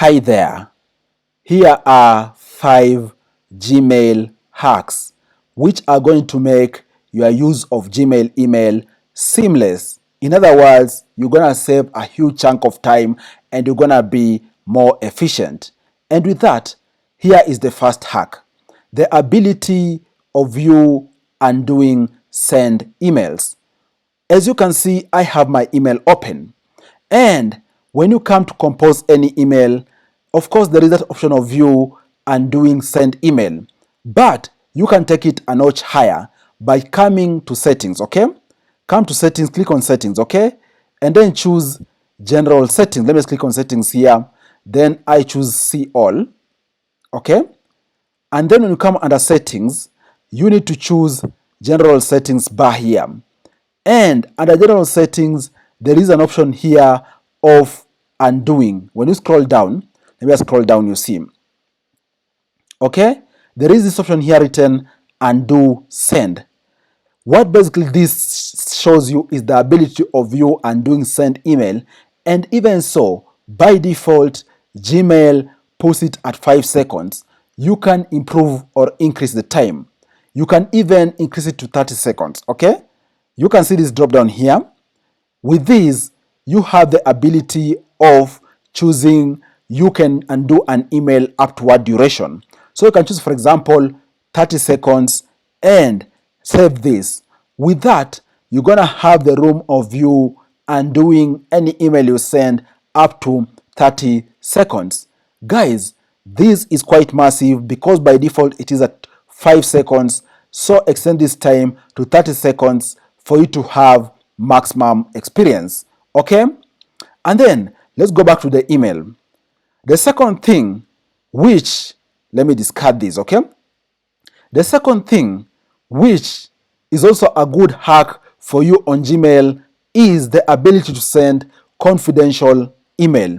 Hi there. Here are 5 Gmail hacks which are going to make your use of Gmail email seamless. In other words, you're going to save a huge chunk of time and you're going to be more efficient. And with that, here is the first hack. The ability of you undoing send emails. As you can see, I have my email open. And when you come to compose any email, of course, there is that option of view and doing send email. But you can take it a notch higher by coming to settings, okay? Come to settings, click on settings, okay? And then choose general settings. Let me just click on settings here. Then I choose see all, okay? And then when you come under settings, you need to choose general settings bar here. And under general settings, there is an option here of undoing. When you scroll down, let me just scroll down, you see. Okay, there is this option here written undo send. What basically this shows you is the ability of you undoing send email, and even so, by default, Gmail puts it at 5 seconds. You can improve or increase the time. You can even increase it to 30 seconds, okay? You can see this drop down here. With this, you have the ability of choosing, you can undo an email up to what duration. So you can choose, for example, 30 seconds and save this. With that, you're going to have the room of you undoing any email you send up to 30 seconds. Guys, this is quite massive because by default it is at 5 seconds. So extend this time to 30 seconds for you to have maximum experience. Okay? And then let's go back to the email. The second thing, which, let me discard this, okay? The second thing, which is also a good hack for you on Gmail, is the ability to send confidential email.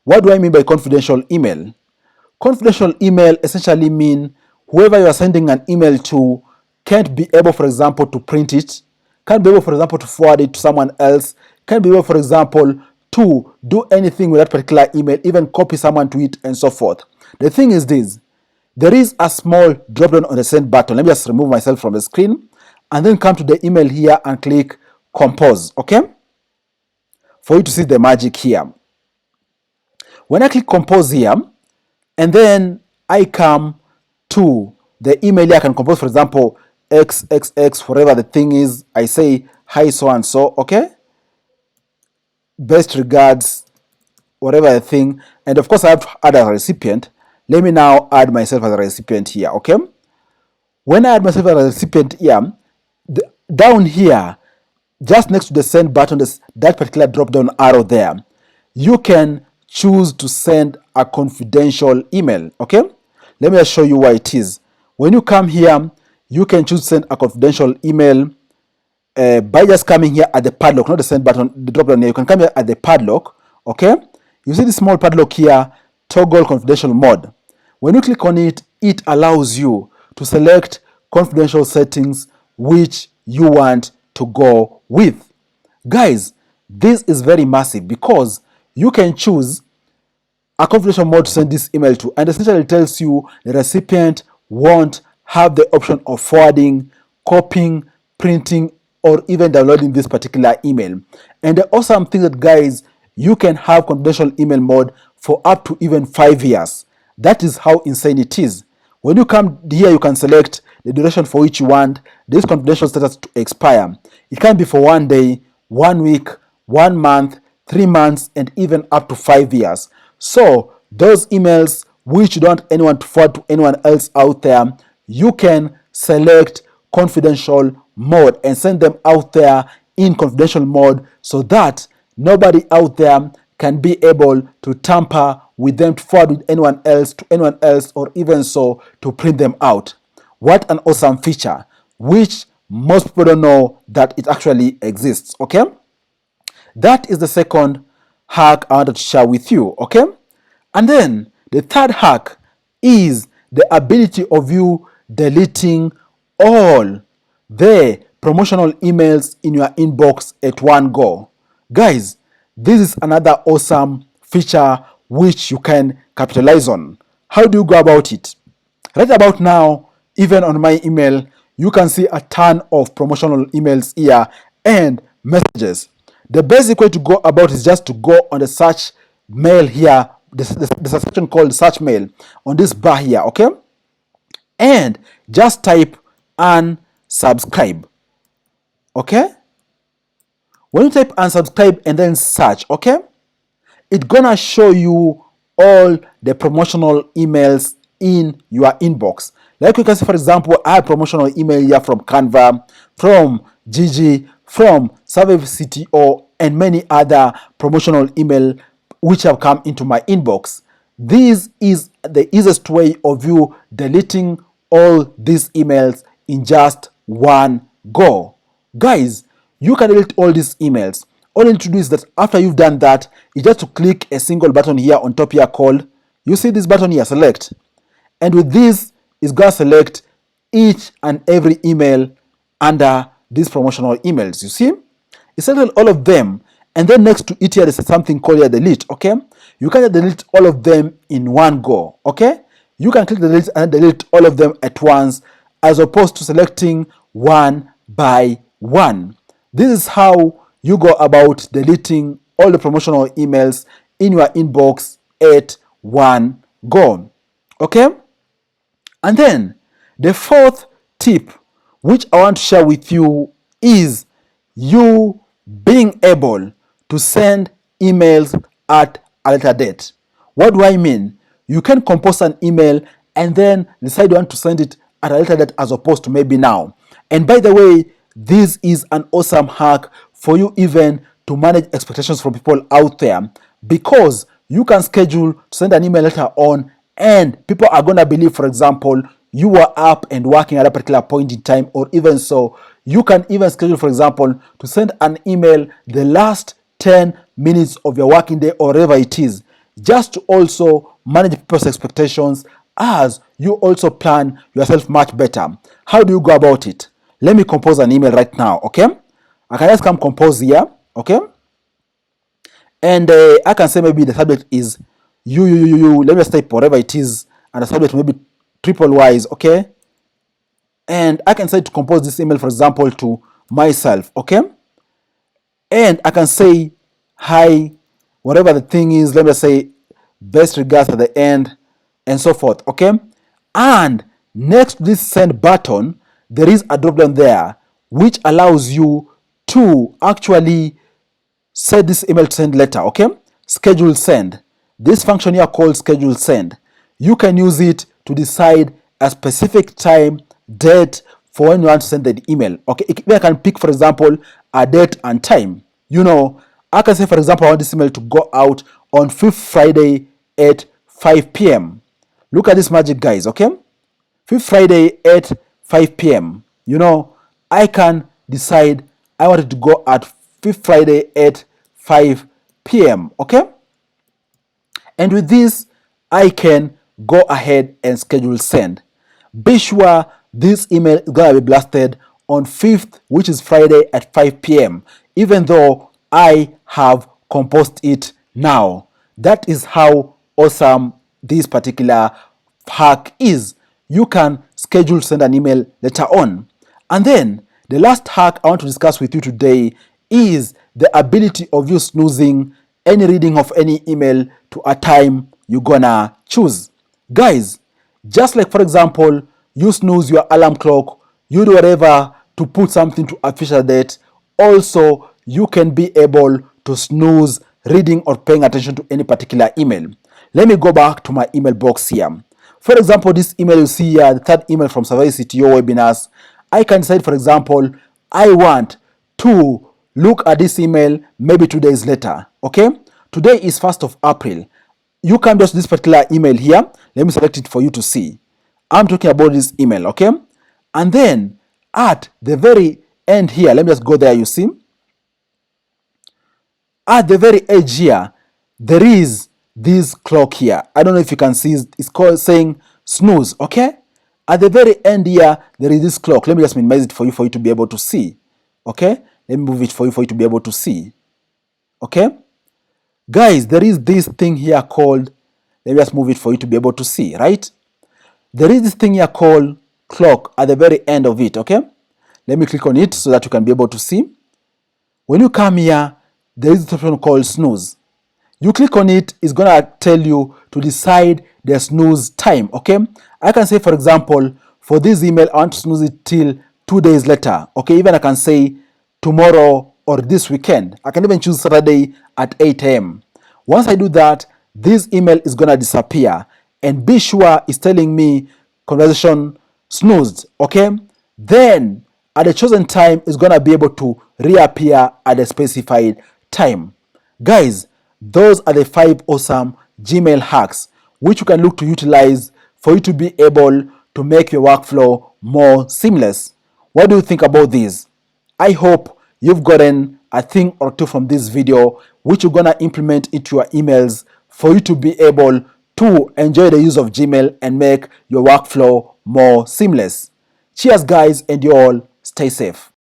What do I mean by confidential email? Confidential email essentially mean whoever you are sending an email to can't be able, for example, to print it, can't be able, for example, to forward it to someone else, can't be able, for example, to do anything with that particular email, even copy someone to it and so forth. The thing is this, there is a small drop down on the send button. Let me just remove myself from the screen and then come to the email here and click compose, okay? For you to see the magic here. When I click compose here, and then I come to the email here, I can compose, for example, XXX, whatever the thing is. I say, hi, so and so, okay? Best regards, whatever the thing. And of course, I have to add a recipient. Let me now add myself as a recipient here, okay? When I add myself as a recipient here, down here, just next to the send button, that particular drop down arrow there, you can choose to send a confidential email, okay? Let me just show you why it is. When you come here, you can choose to send a confidential email by just coming here at the padlock, not the send button, the drop down here. You can come here at the padlock, okay? You see the small padlock here, toggle confidential mode. When you click on it, it allows you to select confidential settings which you want to go with. Guys, this is very massive because you can choose a confidential mode to send this email to, and essentially tells you the recipient won't have the option of forwarding, copying, printing, or even downloading this particular email. And the awesome thing that, guys, you can have confidential email mode for up to even 5 years. That is how insane it is. When you come here, you can select the duration for which you want this confidential status to expire. It can be for 1 day, 1 week, 1 month, 3 months, and even up to 5 years. So those emails which you don't want anyone to forward to anyone else out there, you can select confidential mode and send them out there in confidential mode so that nobody out there can be able to tamper with them, to forward with anyone else, to anyone else, or even so to print them out. What an awesome feature, which most people don't know that it actually exists, okay? That is the second hack I wanted to share with you, okay? And then the third hack is the ability of you deleting all the promotional emails in your inbox at one go. Guys, this is another awesome feature which you can capitalize on. How do you go about it? Right about now, even on my email, you can see a ton of promotional emails here and messages. The basic way to go about is just to go on the search mail here. There's a section called search mail on this bar here, okay? And just type unsubscribe, okay? When you type unsubscribe and then search, okay, it's gonna show you all the promotional emails in your inbox. Like you can see, for example, I have promotional email here from Canva, from Gigi, from Survey CTO, and many other promotional email which have come into my inbox. This is the easiest way of you deleting all these emails in just one go. Guys, you can delete all these emails. All you need to do is that after you've done that, you just to click a single button here on top here called, you see this button here, select. And with this, it's going to select each and every email under these promotional emails. You see? It selected all of them. And then next to it here, there's something called here delete, okay? You can delete all of them in one go, okay? You can click delete and delete all of them at once, as opposed to selecting one by one. This is how you go about deleting all the promotional emails in your inbox at one go, okay? And then the fourth tip which I want to share with you is you being able to send emails at a later date. What do I mean? You can compose an email and then decide you want to send it at a later date as opposed to maybe now. And by the way, this is an awesome hack for you even to manage expectations from people out there, because you can schedule to send an email later on and people are going to believe, for example, you were up and working at a particular point in time, or even so, you can even schedule, for example, to send an email the last 10 minutes of your working day or whatever it is, just to also manage people's expectations as you also plan yourself much better. How do you go about it? Let me compose an email right now, okay? I can just come compose here, okay? And I can say maybe the subject is you. Let me just type whatever it is, and the subject maybe triple Y's, okay? And I can say to compose this email, for example, to myself, okay? And I can say hi, whatever the thing is, let me say best regards at the end, and so forth, okay? And next to this send button, there is a drop down there which allows you to actually set this email to send later, okay? Schedule send. This function here called schedule send. You can use it to decide a specific time, date for when you want to send the email, okay? I can pick, for example, a date and time. You know, I can say, for example, I want this email to go out on 5th Friday at 5 p.m. Look at this magic, guys, okay? 5th Friday at 5 p.m. You know, I can decide I want it to go at 5th Friday at 5 p.m., okay? And with this, I can go ahead and schedule send. Be sure this email is going to be blasted on 5th, which is Friday at 5 p.m., even though I have composed it now. That is how awesome this particular hack is. You can schedule send an email later on. And then the last hack I want to discuss with you today is the ability of you snoozing any reading of any email to a time you're gonna choose. Guys, just like, for example, you snooze your alarm clock, you do whatever to put something to a future date, also you can be able to snooze reading or paying attention to any particular email. Let me go back to my email box here. For example, this email you see here, the third email from Survey CTO webinars, I can say, for example, I want to look at this email maybe 2 days later, okay? Today is 1st of April. You can just this particular email here. Let me select it for you to see. I'm talking about this email, okay? And then at the very end here, let me just go there, you see. At the very edge here, there is this clock here. I don't know if you can see, it's called saying snooze, okay? At the very end here, there is this clock. Let me just minimize it for you to be able to see, okay? Let me move it for you to be able to see, okay? Guys, there is this thing here called, let me just move it for you to be able to see, right? There is this thing here called clock at the very end of it, okay? Let me click on it so that you can be able to see. When you come here, there is this option called snooze. You click on it, it's gonna tell you to decide the snooze time, okay? I can say, for example, for this email, I want to snooze it till 2 days later, okay? Even I can say tomorrow or this weekend. I can even choose Saturday at 8 a.m. Once I do that, this email is gonna disappear, and be sure it's telling me conversation snoozed, okay? Then at the chosen time, it's gonna be able to reappear at the specified time. Guys, those are the 5 awesome Gmail hacks which you can look to utilize for you to be able to make your workflow more seamless. What do you think about these? I hope you've gotten a thing or two from this video which you're gonna implement into your emails for you to be able to enjoy the use of Gmail and make your workflow more seamless. Cheers guys, and you all stay safe.